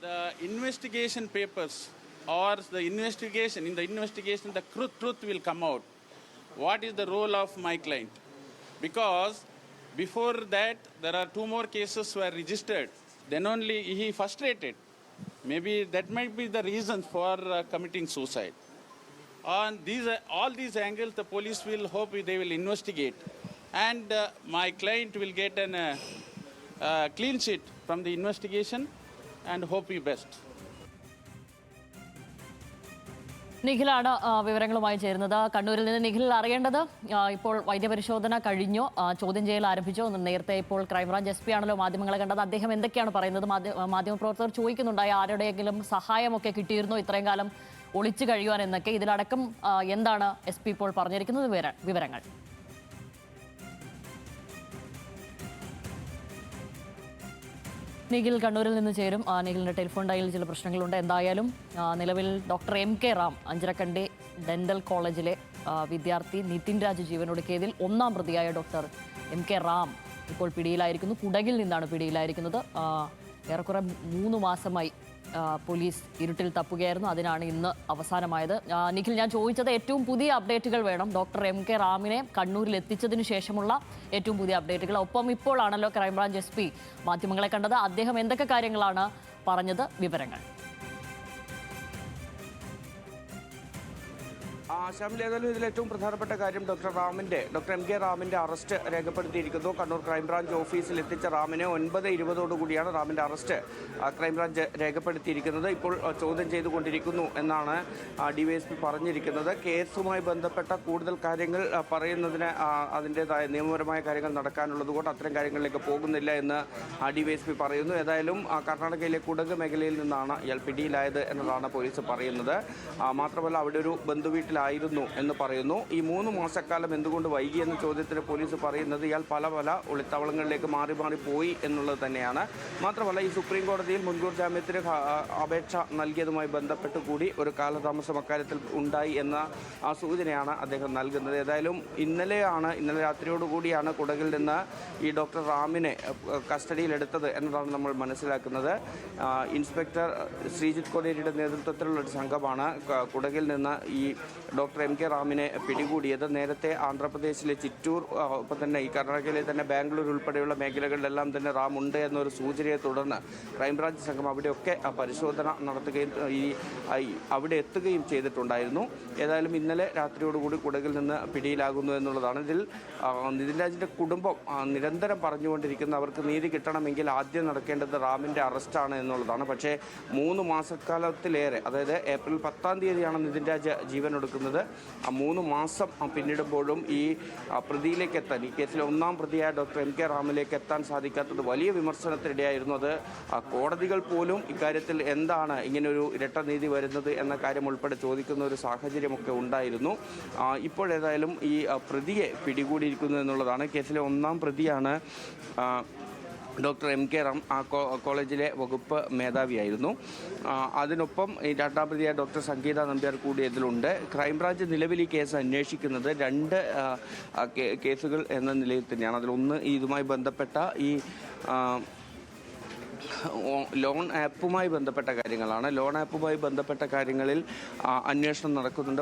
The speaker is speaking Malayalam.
the investigation papers or the investigation, the truth will come out. What is the role of my client? Because before that, there are 2 more cases were registered. Then only he frustrated. Maybe that might be the reason for committing suicide. On all these angles, the police will hope they will investigate, and my client will get an clean sheet from the investigation, and hope you best. നിഖിലാണ് വിവരങ്ങളുമായി ചേരുന്നത്. കണ്ണൂരിൽ നിന്ന് നിഖിൽ, അറിയേണ്ടത് ഇപ്പോൾ വൈദ്യപരിശോധന കഴിഞ്ഞോ, ചോദ്യം ചെയ്യൽ ആരംഭിച്ചോ? നേരത്തെ ഇപ്പോൾ ക്രൈംബ്രാഞ്ച് എസ് പി ആണല്ലോ മാധ്യമങ്ങളെ കണ്ടത്. അദ്ദേഹം എന്തൊക്കെയാണ് പറയുന്നത്? മാധ്യമപ്രവർത്തകർ ചോദിക്കുന്നുണ്ടായി ആരുടെയെങ്കിലും സഹായമൊക്കെ കിട്ടിയിരുന്നോ ഇത്രയും കാലം ഒളിച്ചു കഴിയുവാൻ എന്നൊക്കെ. ഇതിലടക്കം എന്താണ് എസ് പി ഇപ്പോൾ പറഞ്ഞിരിക്കുന്നത്? വിവരങ്ങൾ. നിഖിൽ കണ്ണൂരിൽ നിന്ന് ചേരും. നിഖിലിൻ്റെ ടെലിഫോൺ ഡയലിൽ ചില പ്രശ്നങ്ങളുണ്ട്. എന്തായാലും നിലവിൽ doctor MK Ram, Anjarakandi dental കോളേജിലെ വിദ്യാർത്ഥി നിതിൻ രാജ് ജീവനൊടുക്കിയതിൽ 1ാം പ്രതിയായ ഡോക്ടർ MK റാം ഇപ്പോൾ പിടിയിലായിരിക്കുന്നു. കുടകിൽ നിന്നാണ് പിടിയിലായിരിക്കുന്നത്. ഏറെക്കുറെ 3 മാസമായി പോലീസ് ഇരുട്ടിൽ തപ്പുകയായിരുന്നു. അതിനാണ് ഇന്ന് അവസാനമായത്. നിഖിൽ, ഞാൻ ചോദിച്ചത് ഏറ്റവും പുതിയ അപ്ഡേറ്റുകൾ വേണം. ഡോക്ടർ MK റാമിനെ കണ്ണൂരിൽ എത്തിച്ചതിന് ശേഷമുള്ള ഏറ്റവും പുതിയ അപ്ഡേറ്റുകൾ. ഒപ്പം ഇപ്പോഴാണല്ലോ ക്രൈംബ്രാഞ്ച് SP മാധ്യമങ്ങളെ കണ്ടത്. അദ്ദേഹം എന്തൊക്കെ കാര്യങ്ങളാണ് പറഞ്ഞത്? വിവരങ്ങൾ. ശ്യാമിൽ, ഏതായാലും ഇതിൽ ഏറ്റവും പ്രധാനപ്പെട്ട കാര്യം ഡോക്ടർ MK റാമിൻ്റെ അറസ്റ്റ് രേഖപ്പെടുത്തിയിരിക്കുന്നു. കണ്ണൂർ ക്രൈംബ്രാഞ്ച് ഓഫീസിൽ എത്തിച്ച റാമിനെ 9:20 റാമിൻ്റെ അറസ്റ്റ് ക്രൈംബ്രാഞ്ച് രേഖപ്പെടുത്തിയിരിക്കുന്നത്. ഇപ്പോൾ ചോദ്യം ചെയ്തുകൊണ്ടിരിക്കുന്നു എന്നാണ് DYSP പറഞ്ഞിരിക്കുന്നത്. കേസുമായി ബന്ധപ്പെട്ട കൂടുതൽ കാര്യങ്ങൾ പറയുന്നതിന് അതിൻ്റേതായ നിയമപരമായ കാര്യങ്ങൾ നടക്കാനുള്ളതുകൊണ്ട് അത്തരം കാര്യങ്ങളിലേക്ക് പോകുന്നില്ല എന്ന് DYSP പറയുന്നു. ഏതായാലും കർണാടകയിലെ കുടക് മേഖലയിൽ നിന്നാണ് ഇയാൾ പിടിയിലായത് എന്നതാണ് പോലീസ് പറയുന്നത്. മാത്രമല്ല അവിടെ ഒരു ബന്ധുവീട്ടിലായിരുന്നു എന്ന് പറയുന്നു. ഈ 3 മാസക്കാലം എന്തുകൊണ്ട് വൈകി എന്ന ചോദ്യത്തിന് പോലീസ് പറയുന്നത് ഇയാൾ പല ഒളിത്താവളങ്ങളിലേക്ക് മാറി പോയി എന്നുള്ളത് തന്നെയാണ്. മാത്രമല്ല ഈ സുപ്രീം കോടതിയിൽ മുൻകൂർ ജാമ്യത്തിന് അപേക്ഷ നൽകിയതുമായി ബന്ധപ്പെട്ട് കൂടി ഒരു കാലതാമസം അക്കാര്യത്തിൽ ഉണ്ടായി എന്ന സൂചനയാണ് അദ്ദേഹം നൽകുന്നത്. ഏതായാലും ഇന്നലെ രാത്രിയോടുകൂടിയാണ് കുടകിൽ നിന്ന് ഈ ഡോക്ടർ റാമിനെ കസ്റ്റഡിയിലെടുത്തത് എന്നതാണ് നമ്മൾ മനസ്സിലാക്കുന്നത്. ഇൻസ്പെക്ടർ ശ്രീജിത്ത് കോടേരിയുടെ നേതൃത്വത്തിലുള്ള ഒരു സംഘമാണ് കുടകിൽ നിന്ന് ഈ ഡോക്ടർ MK റാമിനെ പിടികൂടിയത്. നേരത്തെ ആന്ധ്രാപ്രദേശിലെ ചിറ്റൂർ, ഒപ്പം തന്നെ ഈ കർണാടകയിലെ തന്നെ ബാംഗ്ലൂർ ഉൾപ്പെടെയുള്ള മേഖലകളിലെല്ലാം തന്നെ റാം ഉണ്ട് എന്നൊരു സൂചനയെ തുടർന്ന് ക്രൈംബ്രാഞ്ച് സംഘം അവിടെയൊക്കെ പരിശോധന നടത്തുകയും അവിടെ എത്തുകയും ചെയ്തിട്ടുണ്ടായിരുന്നു. ഏതായാലും ഇന്നലെ രാത്രിയോടുകൂടി കുടകിൽ നിന്ന് പിടിയിലാകുന്നു എന്നുള്ളതാണ്. ഇതിൽ നിതിൻ രാജിൻ്റെ കുടുംബം നിരന്തരം പറഞ്ഞുകൊണ്ടിരിക്കുന്ന അവർക്ക് നീതി കിട്ടണമെങ്കിൽ ആദ്യം നടക്കേണ്ടത് റാമിൻ്റെ അറസ്റ്റാണ് എന്നുള്ളതാണ്. പക്ഷേ 3 മാസക്കാലത്തിലേറെ, അതായത് ഏപ്രിൽ 10-ാം തീയതിയാണ് നിതിൻ രാജ് ജീവൻ എടുക്കുന്നത്. 3 മാസം പിന്നിടുമ്പോഴും ഈ പ്രതിയിലേക്ക് എത്താൻ, ഈ കേസിലെ 1ാം പ്രതിയായ ഡോക്ടർ MK റാമിലേക്ക് എത്താൻ സാധിക്കാത്തത് വലിയ വിമർശനത്തിനിടയായിരുന്നു. അത് കോടതികൾ പോലും ഇക്കാര്യത്തിൽ എന്താണ് ഇങ്ങനൊരു ഇരട്ട നീതി വരുന്നത് എന്ന കാര്യം ഉൾപ്പെടെ ചോദിക്കുന്ന ഒരു സാഹചര്യമൊക്കെ ഉണ്ടായിരുന്നു. ഇപ്പോഴേതായാലും ഈ പ്രതിയെ പിടികൂടിയിരിക്കുന്നു എന്നുള്ളതാണ്. കേസിലെ 1ാം പ്രതിയാണ് ഡോക്ടർ MK റാം. കോളേജിലെ വകുപ്പ് മേധാവിയായിരുന്നു. അതിനൊപ്പം 2ാം പ്രതിയായ ഡോക്ടർ സംഗീത നമ്പ്യാർ കൂടി ഇതിലുണ്ട്. ക്രൈംബ്രാഞ്ച് നിലവിൽ ഈ കേസ് അന്വേഷിക്കുന്നത് 2 കേസുകൾ എന്ന നിലയിൽ തന്നെയാണ്. അതിലൊന്ന് ഇതുമായി ബന്ധപ്പെട്ട ഈ ലോൺ ആപ്പുമായി ബന്ധപ്പെട്ട കാര്യങ്ങളാണ്. ലോൺ ആപ്പുമായി ബന്ധപ്പെട്ട കാര്യങ്ങളിൽ അന്വേഷണം നടക്കുന്നുണ്ട്.